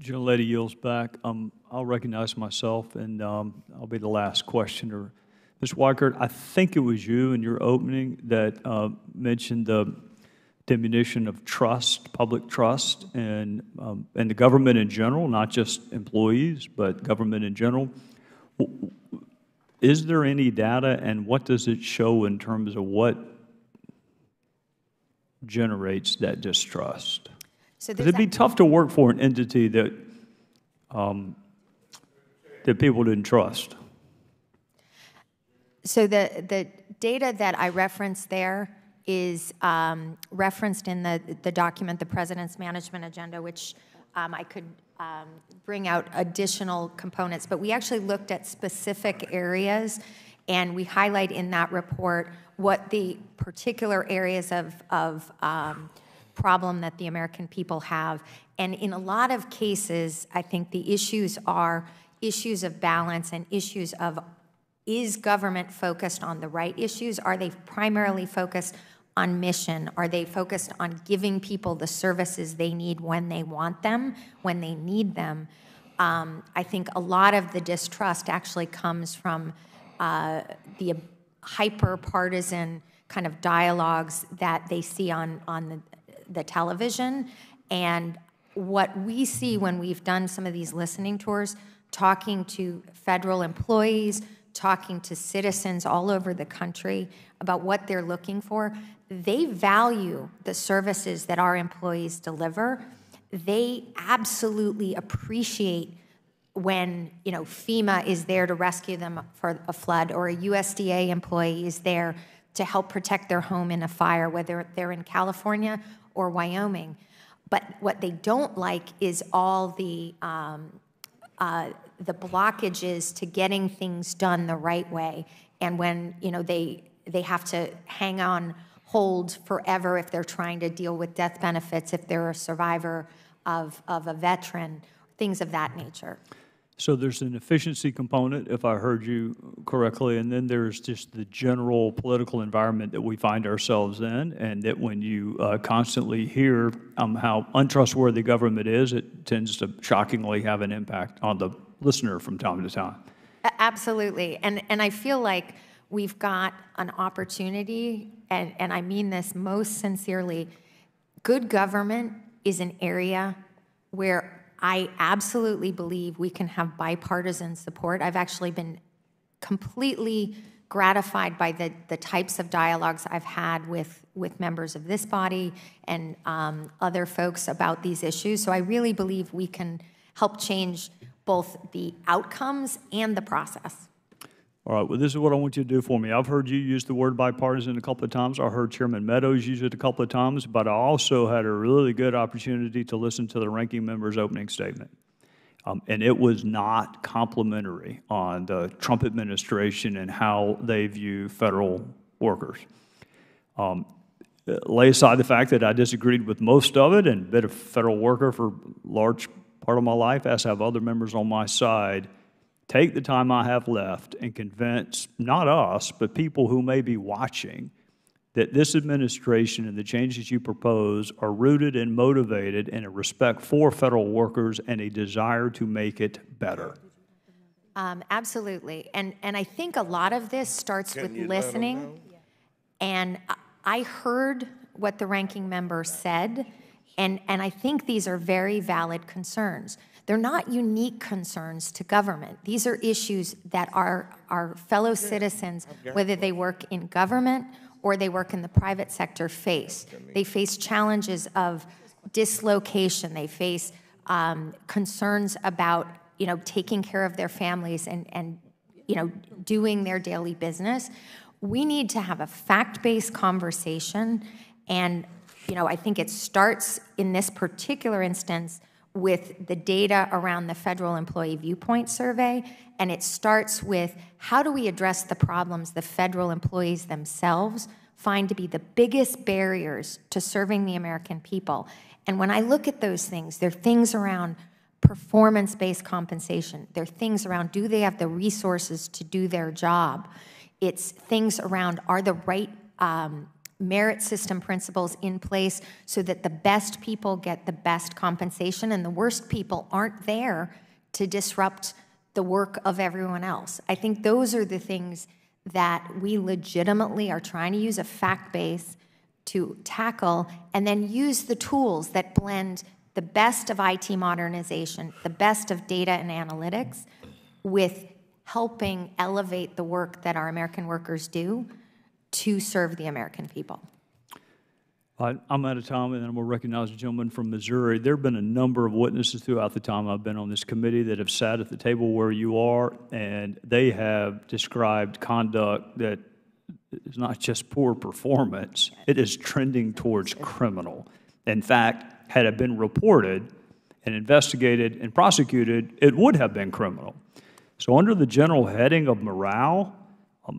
gentlelady yields back. I'll recognize myself, and I'll be the last questioner. Ms. Weichert, I think it was you in your opening that mentioned the diminution of trust, public trust, and the government in general, not just employees, but government in general. Is there any data, and what does it show in terms of what generates that distrust? So it'd be tough to work for an entity that that people didn't trust. So the data that I referenced there is referenced in the document, the President's Management Agenda, which I could bring out additional components. But we actually looked at specific areas, and we highlight in that report what the particular areas of problem that the American people have. And in a lot of cases, I think the issues are issues of balance and issues of, is government focused on the right issues? Are they primarily focused on mission? Are they focused on giving people the services they need when they want them, when they need them? I think a lot of the distrust actually comes from the hyper-partisan kind of dialogues that they see on the television. And what we see when we've done some of these listening tours, talking to federal employees, talking to citizens all over the country about what they're looking for, they value the services that our employees deliver. They absolutely appreciate when, you know, FEMA is there to rescue them for a flood, or a USDA employee is there to help protect their home in a fire, whether they're in California or Wyoming. But what they don't like is all the blockages to getting things done the right way. And when, you know, they have to hang on hold forever if they're trying to deal with death benefits, if they're a survivor of a veteran, things of that nature. So there's an efficiency component, if I heard you correctly, and then there's just the general political environment that we find ourselves in, and that when you constantly hear how untrustworthy government is, it tends to shockingly have an impact on the listener from time to time. Absolutely, and I feel like we've got an opportunity, and I mean this most sincerely. Good government is an area where I absolutely believe we can have bipartisan support. I've actually been completely gratified by the types of dialogues I've had with members of this body and other folks about these issues. So I really believe we can help change both the outcomes and the process. All right, well, this is what I want you to do for me. I've heard you use the word bipartisan a couple of times. I heard Chairman Meadows use it a couple of times, but I also had a really good opportunity to listen to the ranking member's opening statement. And it was not complimentary on the Trump administration and how they view federal workers. Lay aside the fact that I disagreed with most of it and been a federal worker for a large part of my life, as have other members on my side. Take the time I have left and convince, not us, but people who may be watching, that this administration and the changes you propose are rooted and motivated in a respect for federal workers and a desire to make it better. Absolutely. And I think a lot of this starts with listening. And I heard what the ranking member said, and I think these are very valid concerns. They're not unique concerns to government. These are issues that our fellow citizens, whether they work in government or they work in the private sector, face. They face challenges of dislocation. They face concerns about, you know, taking care of their families and you know, doing their daily business. We need to have a fact-based conversation, and you know, I think it starts in this particular instance with the data around the Federal Employee Viewpoint Survey, and it starts with how do we address the problems the federal employees themselves find to be the biggest barriers to serving the American people. And when I look at those things, there are things around performance-based compensation. There are things around, do they have the resources to do their job? It's things around, are the right merit system principles in place so that the best people get the best compensation and the worst people aren't there to disrupt the work of everyone else. I think those are the things that we legitimately are trying to use a fact base to tackle, and then use the tools that blend the best of IT modernization, the best of data and analytics, with helping elevate the work that our American workers do to serve the American people. I'm out of time, and then I'm going to recognize a gentleman from Missouri. There have been a number of witnesses throughout the time I've been on this committee that have sat at the table where you are, and they have described conduct that is not just poor performance, it is trending towards criminal. In fact, had it been reported and investigated and prosecuted, it would have been criminal. So under the general heading of morale,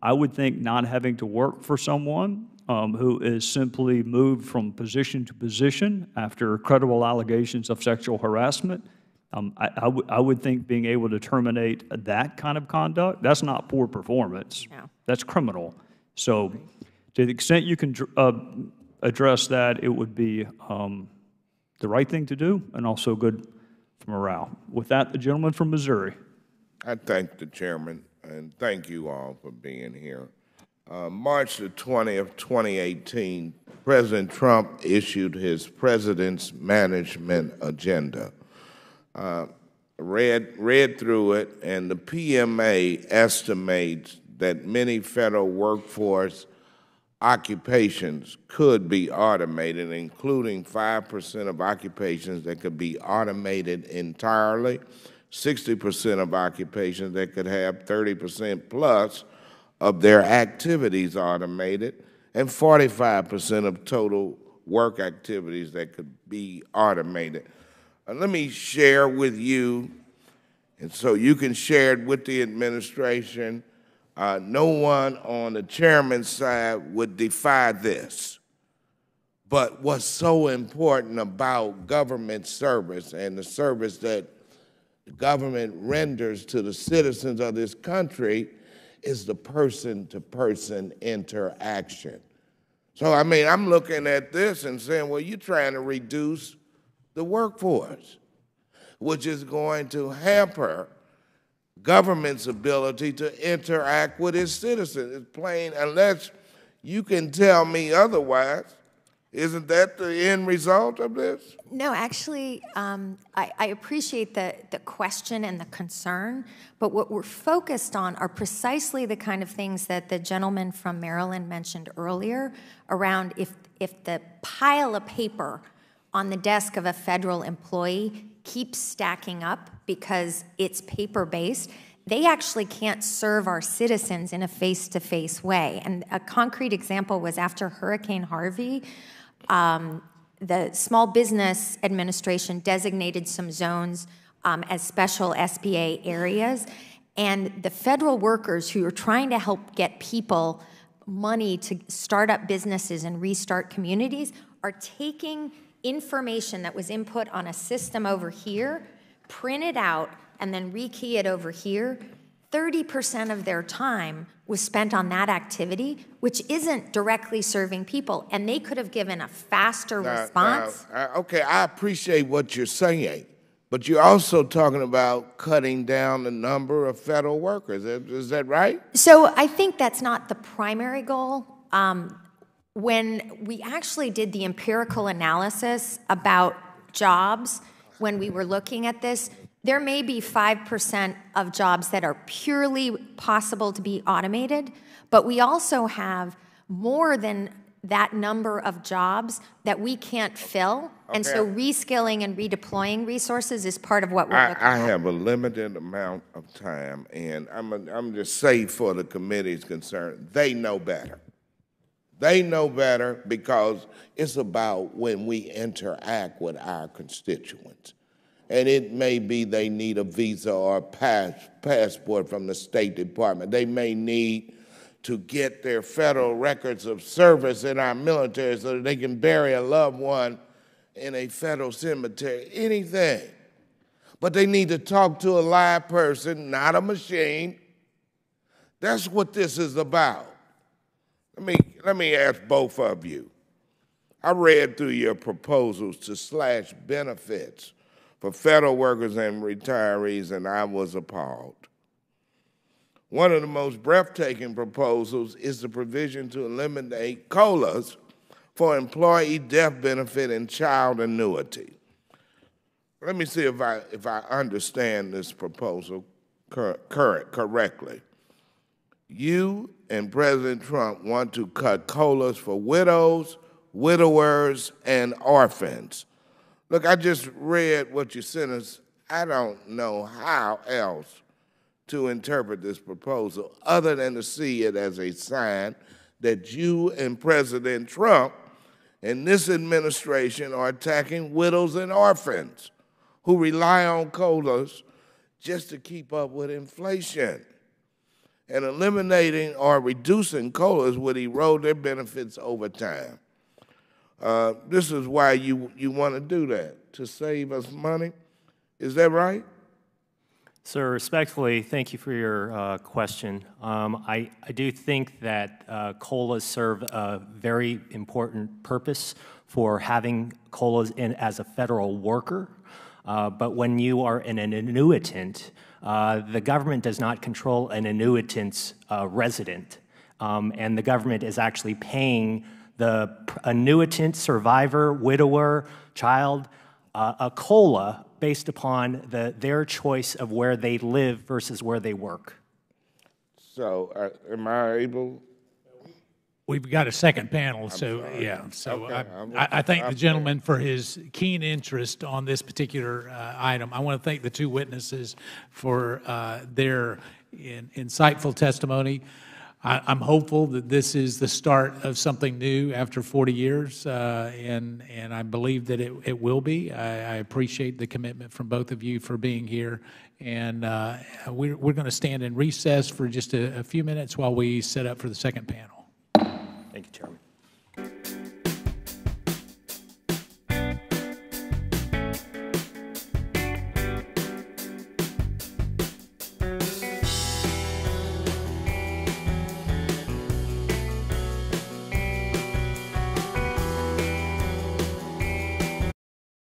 I would think not having to work for someone who is simply moved from position to position after credible allegations of sexual harassment, I would think being able to terminate that kind of conduct, that's not poor performance. No. That's criminal. So to the extent you can address that, it would be the right thing to do and also good for morale. With that, the gentleman from Missouri. I thank the chairman, and thank you all for being here. March the 20th, 2018, President Trump issued his President's Management Agenda. Read through it, and the PMA estimates that many federal workforce occupations could be automated, including 5% of occupations that could be automated entirely, 60% of occupations that could have 30% plus of their activities automated, and 45% of total work activities that could be automated. Let me share with you, and so you can share it with the administration. No one on the chairman's side would defy this. But what's so important about government service and the service that the government renders to the citizens of this country is the person-to-person interaction. So, I mean, I'm looking at this and saying, well, you're trying to reduce the workforce, which is going to hamper government's ability to interact with its citizens. It's plain, unless you can tell me otherwise. Isn't that the end result of this? No, actually, I appreciate the question and the concern, but what we're focused on are precisely the kind of things that the gentleman from Maryland mentioned earlier around if the pile of paper on the desk of a federal employee keeps stacking up because it's paper-based, they actually can't serve our citizens in a face-to-face way. And a concrete example was after Hurricane Harvey, the Small Business Administration designated some zones as special SBA areas, and the federal workers who are trying to help get people money to start up businesses and restart communities are taking information that was input on a system over here, print it out, and then rekey it over here. 30% of their time was spent on that activity, which isn't directly serving people, and they could have given a faster response. Okay, I appreciate what you're saying, but you're also talking about cutting down the number of federal workers. Is that right? So I think that's not the primary goal. When we actually did the empirical analysis about jobs, when we were looking at this, there may be 5% of jobs that are purely possible to be automated, but we also have more than that number of jobs that we can't fill. Okay. And so reskilling and redeploying resources is part of what we're looking at. I have a limited amount of time, and I'm just saying for the committee's concern, they know better. They know better because it's about when we interact with our constituents. And it may be they need a visa or a passport from the State Department. They may need to get their federal records of service in our military so that they can bury a loved one in a federal cemetery, anything. But they need to talk to a live person, not a machine. That's what this is about. let me ask both of you. I read through your proposals to slash benefits for federal workers and retirees, and I was appalled. One of the most breathtaking proposals is the provision to eliminate COLAs for employee death benefit and child annuity. Let me see if I understand this proposal correctly. You and President Trump want to cut COLAs for widows, widowers, and orphans. Look, I just read what you sent us. I don't know how else to interpret this proposal other than to see it as a sign that you and President Trump and this administration are attacking widows and orphans who rely on COLAs just to keep up with inflation. And eliminating or reducing COLAs would erode their benefits over time. This is why you want to do that, to save us money. Is that right? Sir, respectfully, thank you for your question. I do think that COLAs serve a very important purpose for having COLAs in as a federal worker. But when you are an annuitant, the government does not control an annuitant's resident. And the government is actually paying the annuitant, survivor, widower, child, a COLA based upon their choice of where they live versus where they work. So am I able? We've got a second panel, so yeah. So okay. I thank the gentleman for his keen interest on this particular item. I want to thank the two witnesses for their insightful testimony. I'm hopeful that this is the start of something new after 40 years, and I believe that it will be. I appreciate the commitment from both of you for being here, and we're going to stand in recess for just a few minutes while we set up for the second panel.